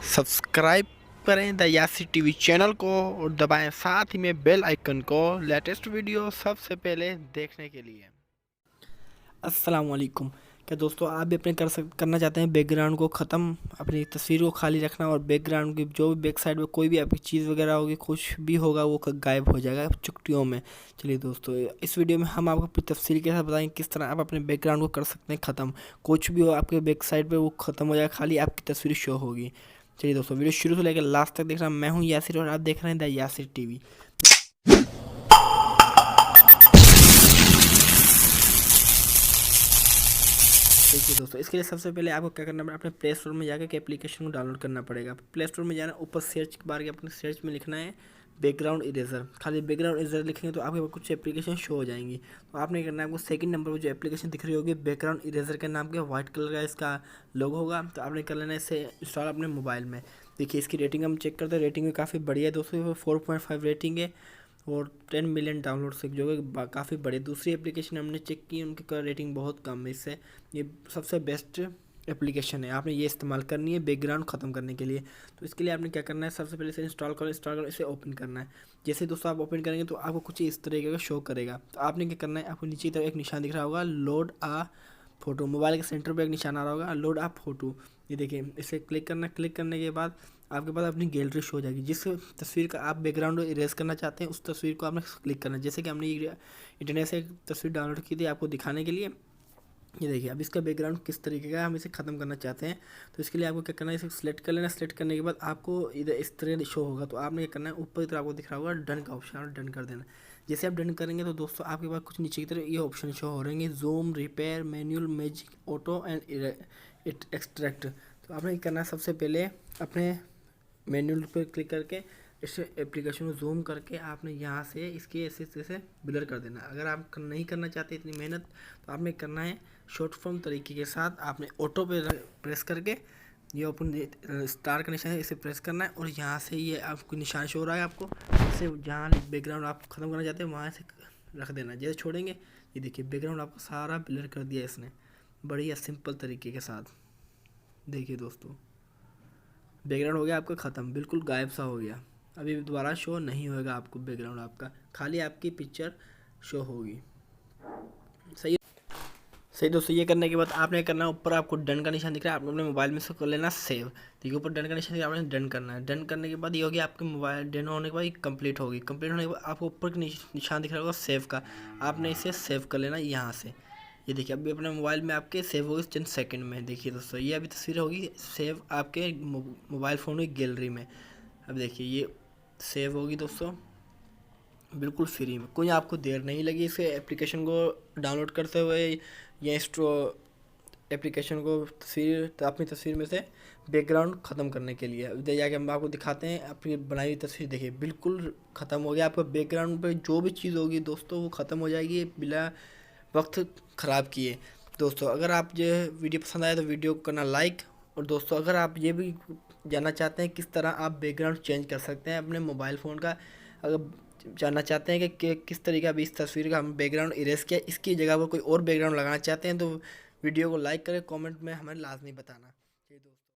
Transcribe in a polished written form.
Subscribe करें the यासी TV channel को और दबाएं साथ ही में बेल आइकन को लेटेस्ट वीडियो सबसे पहले देखने के लिए। अस्सलाम वालेकुम। क्या दोस्तों आप भी अपने करना चाहते हैं बैकग्राउंड को ख़त्म, अपनी तस्वीर को खाली रखना और बैकग्राउंड की जो भी बैक साइड में कोई भी आपकी चीज़ वगैरह होगी, कुछ भी होगा वो गायब हो जाएगा चुटकियों में। चलिए दोस्तों, इस वीडियो में हम आपको अपनी तफसील के साथ बताएंगे किस तरह आप अपने बैकग्राउंड को कर सकते हैं ख़त्म। कुछ भी हो आपके बैक साइड पर वो ख़त्म हो जाएगा, खाली आपकी तस्वीर शो होगी। चलिए दोस्तों, वीडियो शुरू से लेकर लास्ट तक देखना। मैं हूं यासिर और आप देख रहे हैं द यासिर टीवी। देखिए दोस्तों, इसके लिए सबसे पहले आपको क्या करना है, अपने प्ले स्टोर में जाकर के एप्लीकेशन को डाउनलोड करना पड़ेगा। प्ले स्टोर में जाना, ऊपर सर्च बार के अपने सर्च में लिखना है बैकग्राउंड इरेजर। खाली बैकग्राउंड इरेजर लिखेंगे तो आपके पास कुछ एप्लीकेशन शो हो जाएंगी। तो आपने करना है, आपको सेकंड नंबर पर जो एप्लीकेशन दिख रही होगी बैकग्राउंड इरेजर के नाम के, व्हाइट कलर का इसका लोगो होगा। तो आपने कर लेना है इसे इंस्टॉल अपने मोबाइल में। देखिए इसकी रेटिंग हम चेक करते हैं, रेटिंग भी काफ़ी बढ़िया है दोस्तों, 4.5 रेटिंग है और 10 मिलियन डाउनलोड से जो कि काफ़ी बड़े। दूसरी एप्लीकेशन हमने चेक की, उनकी रेटिंग बहुत कम है, इससे ये सबसे बेस्ट एप्लीकेशन है। आपने ये इस्तेमाल करनी है बैकग्राउंड ख़त्म करने के लिए। तो इसके लिए आपने क्या करना है, सबसे पहले इसे इंस्टॉल करो, इसे ओपन करना है। जैसे दोस्तों आप ओपन करेंगे तो आपको कुछ इस तरीके का शो करेगा। तो आपने क्या करना है, आपको नीचे की तरफ एक निशान दिख रहा होगा लोड आ फोटो, मोबाइल के सेंटर पे एक निशान आ रहा होगा लोड आप फोटो। ये देखिए, इसे क्लिक करना, क्लिक करने के बाद आपके पास अपनी गैलरी शो हो जाएगी। जिस तस्वीर का आप बैकग्राउंड इरेज करना चाहते हैं उस तस्वीर को आपने क्लिक करना है। जैसे कि हमने इंटरनेट से एक तस्वीर डाउनलोड की थी आपको दिखाने के लिए। ये देखिए, अब इसका बैकग्राउंड किस तरीके का है, हम इसे ख़त्म करना चाहते हैं। तो इसके लिए आपको क्या करना है, इसे सिलेक्ट कर लेना। सिलेक्ट करने के बाद आपको इधर इस तरह शो होगा। तो आपने क्या करना है, ऊपर की तरफ आपको दिख रहा होगा डन का ऑप्शन, और डन कर देना। जैसे आप डन करेंगे तो दोस्तों आपके पास कुछ नीचे की तरफ ये ऑप्शन शो हो रहेंगे, zoom, repair, manual, magic, auto and extract. तो आपने क्या करना है, सबसे पहले अपने मेन्यू पर क्लिक करके इस एप्लीकेशन को जूम करके आपने यहाँ से इसके ऐसे ब्लर कर देना। अगर आप नहीं करना चाहते इतनी मेहनत, तो आपने करना है शॉर्ट फॉर्म तरीके के साथ आपने ऑटो पे प्रेस करके ये ओपन स्टार का निशान है, इसे प्रेस करना है और यहाँ से ये आपको निशान शो हो रहा है आपको, इसे जहाँ बैकग्राउंड आप ख़त्म करना चाहते हैं वहाँ से रख देना। जैसे छोड़ेंगे, ये देखिए बैकग्राउंड आपको सारा ब्लर कर दिया इसने, बढ़िया सिंपल तरीके के साथ। देखिए दोस्तों, बैकग्राउंड हो गया आपका ख़त्म, बिल्कुल गायब सा हो गया। अभी दोबारा शो नहीं होगा आपको बैकग्राउंड आपका, खाली आपकी पिक्चर शो होगी। सही सही दोस्तों, ये करने के बाद आपने करना, ऊपर आपको डन का निशान दिख रहा है, आपने अपने मोबाइल में से कर लेना सेव। देखिए ऊपर डन का निशान दिख रहा है, आपने डन करना है। डन करने के बाद ये होगी आपके मोबाइल, डन होने के बाद ये कंप्लीट होगी। कंप्लीट होने के बाद आपको ऊपर निशान दिख रहा होगा सेव का, आपने इसे सेव कर लेना यहाँ से। ये देखिए अभी अपने मोबाइल में आपके सेव होगी चंद सेकंड में। देखिए दोस्तों, ये अभी तस्वीर होगी सेव आपके मोबाइल फ़ोन की गैलरी में। अब देखिए ये सेव होगी दोस्तों, बिल्कुल फ्री में, कोई आपको देर नहीं लगी इसे एप्लीकेशन को डाउनलोड करते हुए या एप्लीकेशन को अपनी तस्वीर में से बैकग्राउंड ख़त्म करने के लिए। उधर जाके हम आपको दिखाते हैं अपनी बनाई हुई तस्वीर। देखिए बिल्कुल ख़त्म हो गया, आपका बैकग्राउंड पे जो भी चीज़ होगी दोस्तों वो ख़त्म हो जाएगी बिना वक्त ख़राब किए। दोस्तों अगर आप ये वीडियो पसंद आए तो वीडियो को करना लाइक। और दोस्तों अगर आप ये भी जानना चाहते हैं किस तरह आप बैकग्राउंड चेंज कर सकते हैं अपने मोबाइल फ़ोन का, अगर जानना चाहते हैं कि किस तरीके अभी इस तस्वीर का हम बैकग्राउंड इरेज किया, इसकी जगह पर कोई और बैकग्राउंड लगाना चाहते हैं, तो वीडियो को लाइक करें, कमेंट में हमें लाजमी बताना।